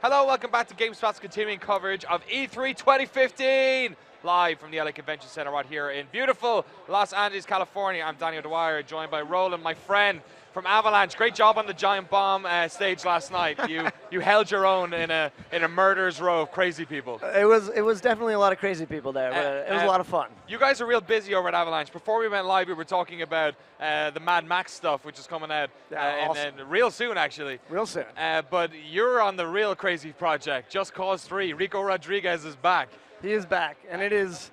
Hello, welcome back to GameSpot's continuing coverage of E3 2015, live from the LA Convention Center right here in beautiful Los Angeles, California. I'm Daniel Dwyer, joined by Roland, my friend from Avalanche. Great job on the giant bomb stage last night. You held your own in a murderer's row of crazy people. It was definitely a lot of crazy people there, but it was a lot of fun. You guys are real busy over at Avalanche. Before we went live, we were talking about the Mad Max stuff, which is coming out awesome. real soon, actually. Real soon. But you're on the real crazy project, Just Cause 3. Rico Rodriguez is back. He is back, and it is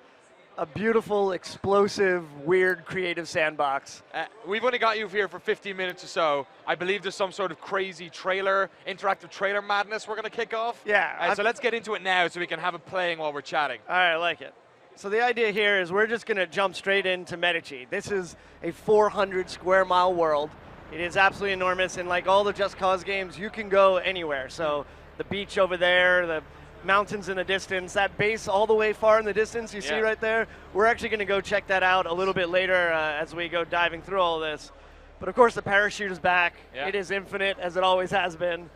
a beautiful, explosive, weird, creative sandbox. We've only got you here for 15 minutes or so. I believe there's some sort of crazy interactive trailer madness we're going to kick off. Yeah. So let's get into it now so we can have it playing while we're chatting. All right, I like it. So the idea here is we're just going to jump straight into Medici. This is a 400 square mile world. It is absolutely enormous, and like all the Just Cause games, you can go anywhere. So the beach over there, the mountains in the distance, that base all the way far in the distance you see right there, we're actually going to go check that out a little bit later as we go diving through all this. But of course the parachute is back. It is infinite, as it always has been.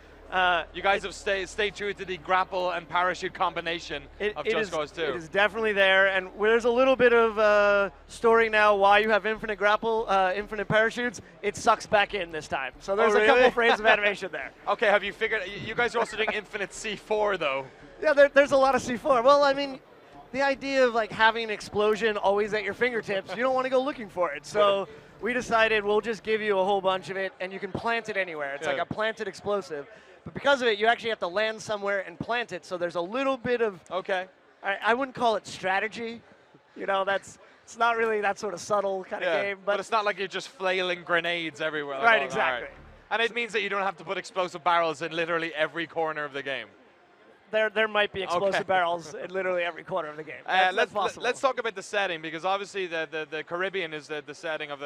You guys have stayed true to the grapple and parachute combination of Just Cause 2. It is definitely there, and there's a little bit of story now why you have infinite grapple, infinite parachutes. It sucks back in this time. So there's a couple frames of animation there. Okay, have you figured, you guys are also doing infinite C4 though. Yeah, there's a lot of C4. Well, I mean, the idea of like having an explosion always at your fingertips, you don't want to go looking for it. So we decided we'll just give you a whole bunch of it, and you can plant it anywhere. It's like a planted explosive. But because of it, you actually have to land somewhere and plant it. So there's a little bit of, I wouldn't call it strategy. You know, it's not really that sort of subtle kind of game. But it's not like you're just flailing grenades everywhere. Right, exactly. Right. And it means that you don't have to put explosive barrels in literally every corner of the game. There might be explosive barrels in literally every corner of the game. That's possible. Let's talk about the setting, because obviously the Caribbean is the setting of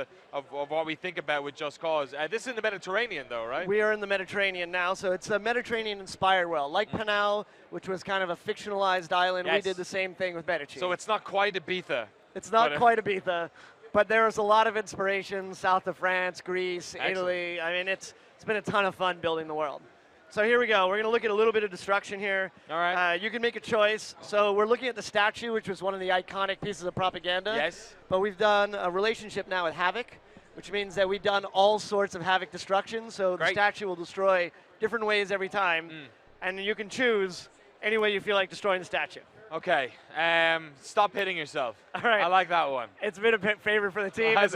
what we think about with Just Cause. This is in the Mediterranean, though, right? We are in the Mediterranean now, so it's a Mediterranean-inspired world. Like Panau, which was kind of a fictionalized island, we did the same thing with Medici. So it's not quite Ibiza. It's not quite Ibiza, but there was a lot of inspiration, south of France, Greece, Italy. I mean, it's been a ton of fun building the world. So here we go. We're going to look at a little bit of destruction here. All right. You can make a choice. So we're looking at the statue, which was one of the iconic pieces of propaganda. Yes. But we've done a relationship now with Havoc, which means that we've done all sorts of Havoc destruction. So the statue will destroy different ways every time. And you can choose any way you feel like destroying the statue. Okay. Stop hitting yourself. All right. I like that one. It's been a favorite for the team. And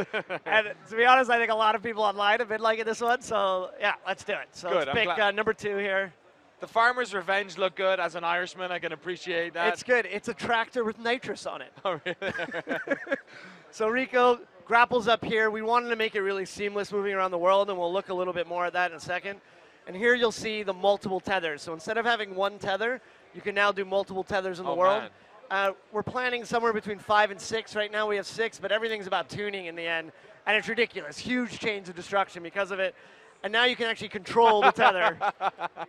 to be honest, I think a lot of people online have been liking this one. So, yeah, let's do it. So let's pick number 2 here. The Farmer's Revenge looked good. As an Irishman, I can appreciate that. It's good. It's a tractor with nitrous on it. Oh, really? So Rico grapples up here. We wanted to make it really seamless moving around the world, and we'll look a little bit more at that in a second. And here you'll see the multiple tethers. So instead of having one tether, you can now do multiple tethers in the world. We're planning somewhere between 5 and 6. Right now we have 6, but everything's about tuning in the end. And it's ridiculous. Huge chains of destruction because of it. And now you can actually control the tether.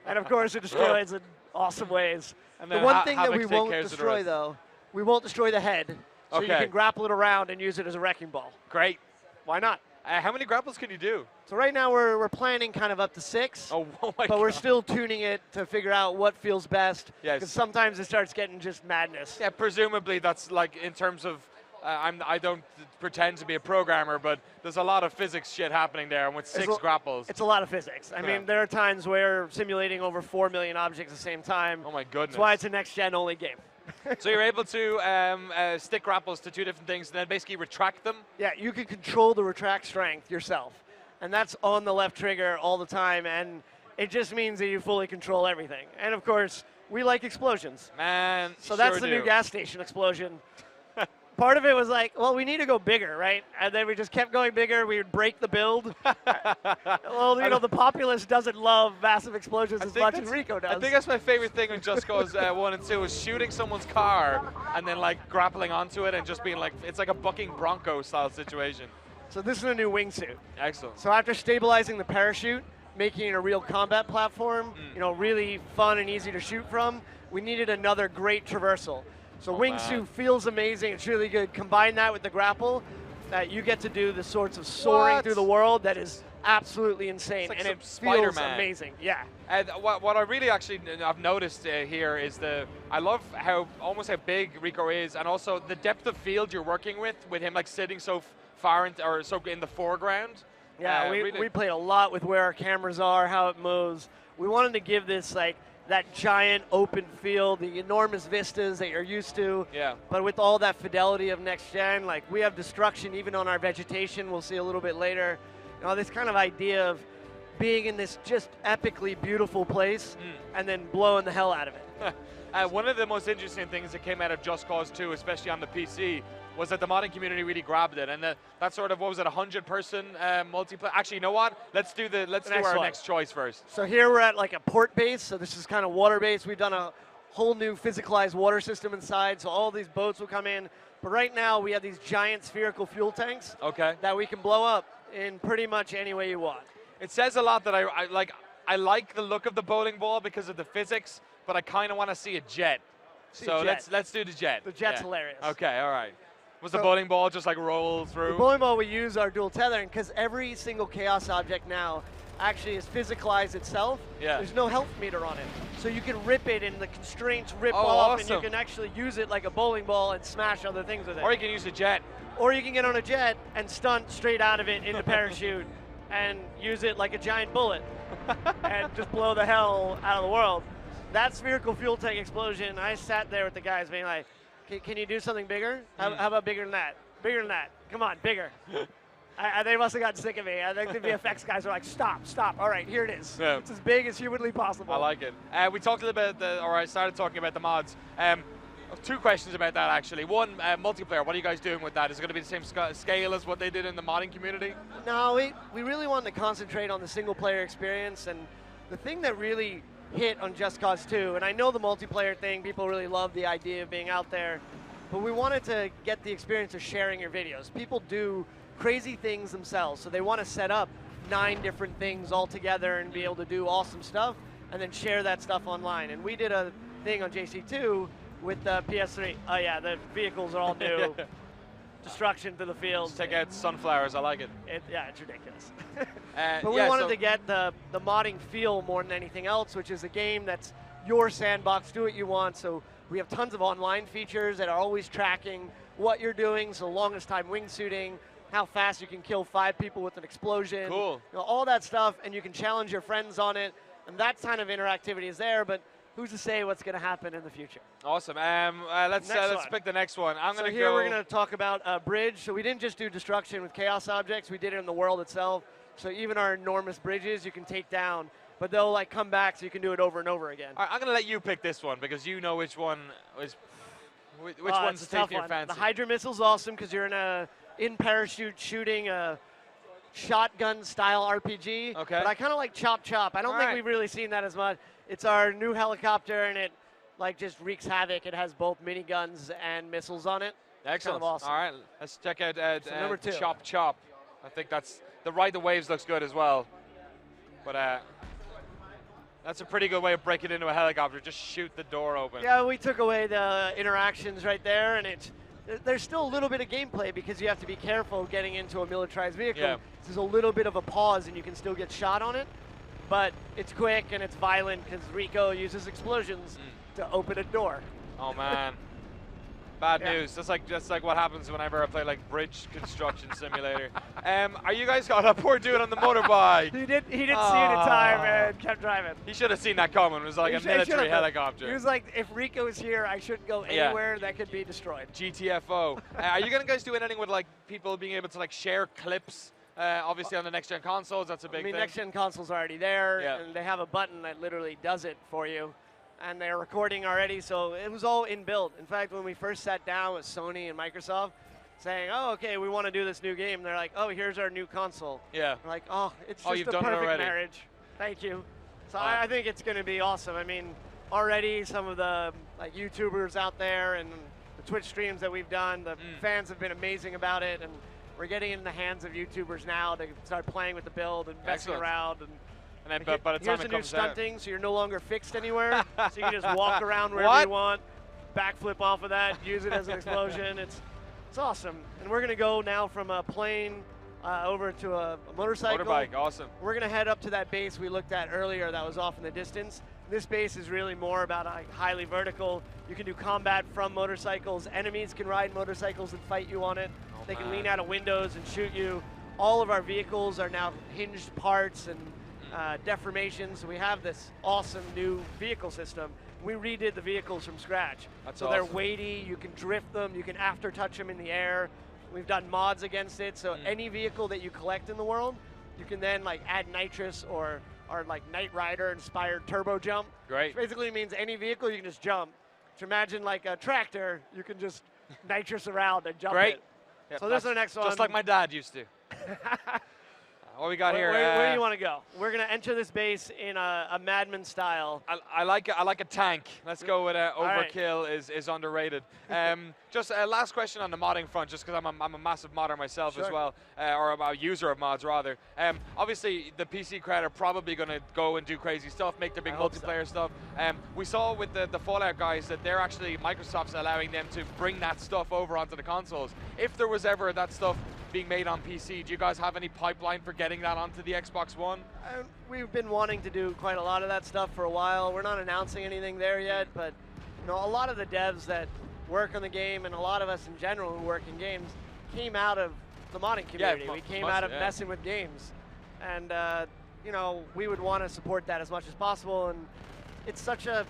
And of course it destroys in awesome ways. And the one thing that we won't destroy, though, we won't destroy the head. So you can grapple it around and use it as a wrecking ball. Great. Why not? How many grapples can you do? So right now we're planning kind of up to 6. Oh my God. But we're still tuning it to figure out what feels best. Yes. Because sometimes it starts getting just madness. Yeah, presumably that's like in terms of, I don't pretend to be a programmer, but there's a lot of physics shit happening there, and with 6 grapples. It's a lot of physics. I mean, there are times where simulating over 4 million objects at the same time. Oh my goodness. That's why it's a next-gen only game. So you're able to stick grapples to 2 different things and then basically retract them? Yeah, you can control the retract strength yourself. And that's on the left trigger all the time, and it just means that you fully control everything. And of course, we like explosions. Man, so that's the new gas station explosion. Part of it was like, well, we need to go bigger, right? And then we just kept going bigger. We would break the build. Well, you know, the populace doesn't love massive explosions as much as Rico does. I think that's my favorite thing in Just Cause 1 and 2 is shooting someone's car and then like grappling onto it and just being like, it's like a bucking bronco style situation. So this is a new wingsuit. Excellent. So after stabilizing the parachute, making it a real combat platform, you know, really fun and easy to shoot from, we needed another great traversal. So wingsuit feels amazing. It's really good. Combine that with the grapple, that you get to do the sorts of soaring What? through the world that is absolutely insane, like and some it feels Spider-Man. amazing. Yeah. And what I really actually I've noticed here is I love how big Rico is, and also the depth of field you're working with him like sitting so far so in the foreground. Yeah, we played a lot with where our cameras are, how it moves. We wanted to give this like that giant open field, the enormous vistas that you're used to. Yeah. But with all that fidelity of next gen, like we have destruction even on our vegetation. We'll see a little bit later. You know, this kind of idea of being in this just epically beautiful place and then blowing the hell out of it. One of the most interesting things that came out of Just Cause 2, especially on the PC, was that the modding community really grabbed it, and that sort of, what was it, 100-person multiplayer? Actually, you know what? Let's do our next choice first. So here we're at like a port base, so this is kind of water based. We've done a whole new physicalized water system inside, so all these boats will come in. But right now we have these giant spherical fuel tanks that we can blow up in pretty much any way you want. It says a lot that I like the look of the bowling ball because of the physics, but I kind of want to see a jet. Let's do the jet. The jet's hilarious. Okay, all right. Was the bowling ball just like roll through? The bowling ball we use our dual tethering because every single chaos object now actually is physicalized itself. Yeah. There's no health meter on it. So you can rip it and the constraints rip off awesome. and you can actually use it like a bowling ball and smash other things with it. Or you can use a jet. Or you can get on a jet and stunt straight out of it into parachute and use it like a giant bullet and just blow the hell out of the world. That spherical fuel tank explosion, I sat there with the guys being like, can you do something bigger? How about bigger than that? Bigger than that. Come on, bigger. They must have gotten sick of me. I think the VFX guys are like, stop. All right, here it is. Yeah. It's as big as humanly possible. I like it. We talked a little bit, I started talking about the mods. Two questions about that, actually. One, multiplayer. What are you guys doing with that? Is it going to be the same scale as what they did in the modding community? No, we really wanted to concentrate on the single-player experience, and the thing that really hit on Just Cause 2, and I know the multiplayer thing, people really love the idea of being out there, but we wanted to get the experience of sharing your videos. People do crazy things themselves, so they want to set up 9 different things all together and be able to do awesome stuff, and then share that stuff online. And we did a thing on JC2 with the PS3. Oh yeah, the vehicles are all new. Destruction to the fields. Take out sunflowers, I like it. Yeah, it's ridiculous. But we wanted to get the modding feel more than anything else, which is a game that's your sandbox, do what you want. So we have tons of online features that are always tracking what you're doing, so longest time wingsuiting, how fast you can kill 5 people with an explosion. Cool. You know, all that stuff, and you can challenge your friends on it, and that kind of interactivity is there, but who's to say what's going to happen in the future? Awesome. Let's pick the next one. We're going to talk about a bridge. So we didn't just do destruction with chaos objects. We did it in the world itself. So even our enormous bridges you can take down, but they'll like come back so you can do it over and over again. All right, I'm going to let you pick this one because you know which one is which one's taking your fancy. The Hydra missile's awesome because you're in parachute shooting a shotgun style RPG. Okay. But I kind of like Chop Chop. I don't think we've really seen that as much. It's our new helicopter, and it like just wreaks havoc. It has both miniguns and missiles on it. Excellent. Kind of awesome. All right, let's check out number 2. Chop Chop. I think that's the Ride the Waves looks good as well. But that's a pretty good way of breaking into a helicopter. Just shoot the door open. Yeah, we took away the interactions right there, and there's still a little bit of gameplay because you have to be careful getting into a militarized vehicle. Yeah. There's a little bit of a pause, and you can still get shot on it. But it's quick and it's violent because Rico uses explosions to open a door. Oh man, bad news. That's like what happens whenever I play like Bridge Construction Simulator. Are you guys got a poor dude on the motorbike? He didn't see it in time and kept driving. He should have seen that coming. It was like a military helicopter. He was like, if Rico's here, I shouldn't go anywhere that could be destroyed. GTFO. Are you guys doing anything with like people being able to like share clips? Obviously on the next-gen consoles, that's a big thing. Next-gen consoles are already there, and they have a button that literally does it for you. And they're recording already, so it was all inbuilt. In fact, when we first sat down with Sony and Microsoft, saying, oh, okay, we want to do this new game, they're like, oh, here's our new console. Yeah. We're like, oh, it's just you've a done it perfect already. marriage. Thank you. So I think it's going to be awesome. I mean, already some of the like YouTubers out there and the Twitch streams that we've done, the fans have been amazing about it, and we're getting in the hands of YouTubers now to start playing with the build and messing around. And then by the time here's it the new comes out, stunting, so you're no longer fixed anywhere. So you can just walk around wherever you want, backflip off of that, use it as an explosion. It's awesome. And we're going to go now from a plane over to a motorcycle. Motorbike, awesome. We're going to head up to that base we looked at earlier that was off in the distance. This base is really more about highly vertical. You can do combat from motorcycles. Enemies can ride motorcycles and fight you on it. They can lean out of windows and shoot you. All of our vehicles are now hinged parts and deformations. We have this awesome new vehicle system. We redid the vehicles from scratch. That's awesome. They're weighty, you can drift them, you can after touch them in the air. We've done mods against it, so any vehicle that you collect in the world, you can then add nitrous or Knight Rider inspired turbo jump. Great. Which basically means any vehicle you can just jump. So imagine like a tractor, you can just nitrous around and jump Great. it. Yep, So this is the next one. Just like my dad used to. What we got here? Where do you want to go? We're going to enter this base in a Madman style. I like a tank. Let's go with overkill right. is underrated. Just a last question on the modding front, just because I'm a massive modder myself as well, or a user of mods rather. Obviously, the PC crowd are probably going to go and do crazy stuff, make their big multiplayer stuff. We saw with the Fallout guys that they're actually, Microsoft's allowing them to bring that stuff over onto the consoles. If there was ever that stuff being made on PC, do you guys have any pipeline for getting that onto the Xbox One? We've been wanting to do quite a lot of that stuff for a while. We're not announcing anything there yet, but a lot of the devs that work on the game and a lot of us in general who work in games came out of the modding community. We came out of messing with games, and we would want to support that as much as possible. And it's such a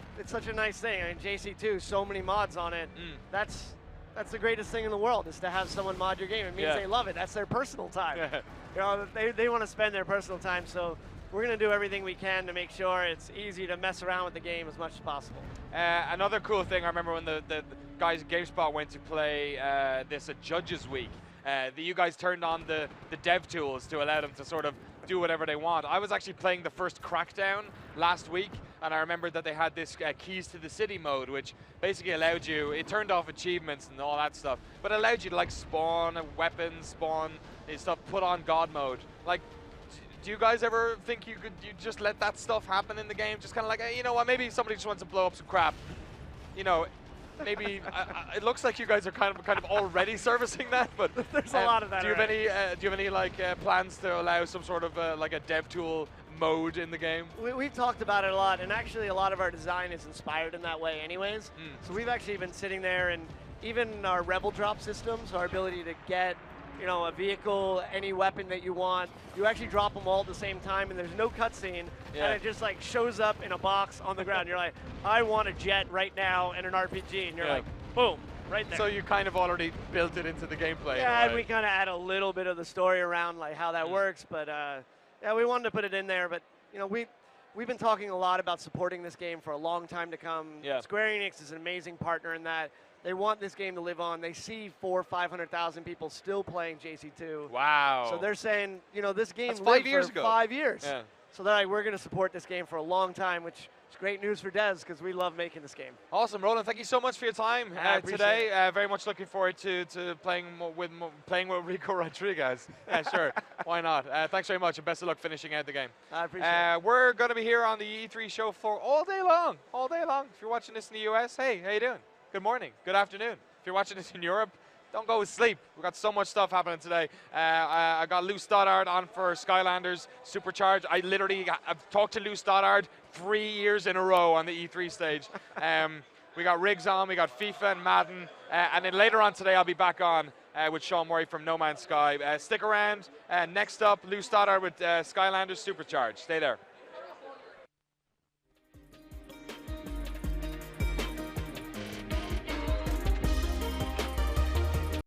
nice thing. I mean, JC2, so many mods on it. That's the greatest thing in the world, is to have someone mod your game. It means they love it. That's their personal time. They want to spend their personal time, so we're going to do everything we can to make sure it's easy to mess around with the game as much as possible. Another cool thing, I remember when the guys at GameSpot went to play this at Judges Week, you guys turned on the dev tools to allow them to sort of do whatever they want. I was actually playing the first Crackdown last week, and I remember that they had this Keys to the City mode, which basically allowed you, it turned off achievements and all that stuff, but allowed you to spawn weapons, spawn stuff, put on God mode. Do you guys ever think you just let that stuff happen in the game? Just kind of hey, you know what, maybe somebody just wants to blow up some crap. Maybe it looks like you guys are kind of already servicing that, but there's a lot of that. Do you have any plans to allow some sort of a dev tool mode in the game? We've talked about it a lot, and actually a lot of our design is inspired in that way anyways. So we've actually been sitting there, and even our Rebel Drop systems, our ability to get a vehicle, any weapon that you want, you actually drop them all at the same time, and there's no cutscene, and it just shows up in a box on the ground. You're like, I want a jet right now and an RPG, and you're like, boom, right there. So you kind of already built it into the gameplay. Yeah, and we kind of add a little bit of the story around how that works, but yeah, we wanted to put it in there, but we've been talking a lot about supporting this game for a long time to come. Square Enix is an amazing partner in that. They want this game to live on. They see 400,000 or 500,000 people still playing JC2. Wow. So they're saying, this game lived 5 years for ago. 5 years. Yeah. So they're like, we're going to support this game for a long time, which is great news for devs because we love making this game. Awesome, Roland. Thank you so much for your time today. Very much looking forward to playing with Rico Rodriguez. Yeah, sure. Why not? Thanks very much, and best of luck finishing out the game. I appreciate it. We're going to be here on the E3 show floor all day long. All day long. If you're watching this in the US, hey, how you doing? Good morning. Good afternoon. If you're watching this in Europe, don't go to sleep. We've got so much stuff happening today. I got Lou Stoddard on for Skylanders Supercharged. I've talked to Lou Stoddard 3 years in a row on the E3 stage. We got Riggs on, we got FIFA and Madden. And then later on today, I'll be back on with Sean Murray from No Man's Sky. Stick around. Next up, Lou Stoddard with Skylanders Supercharged. Stay there.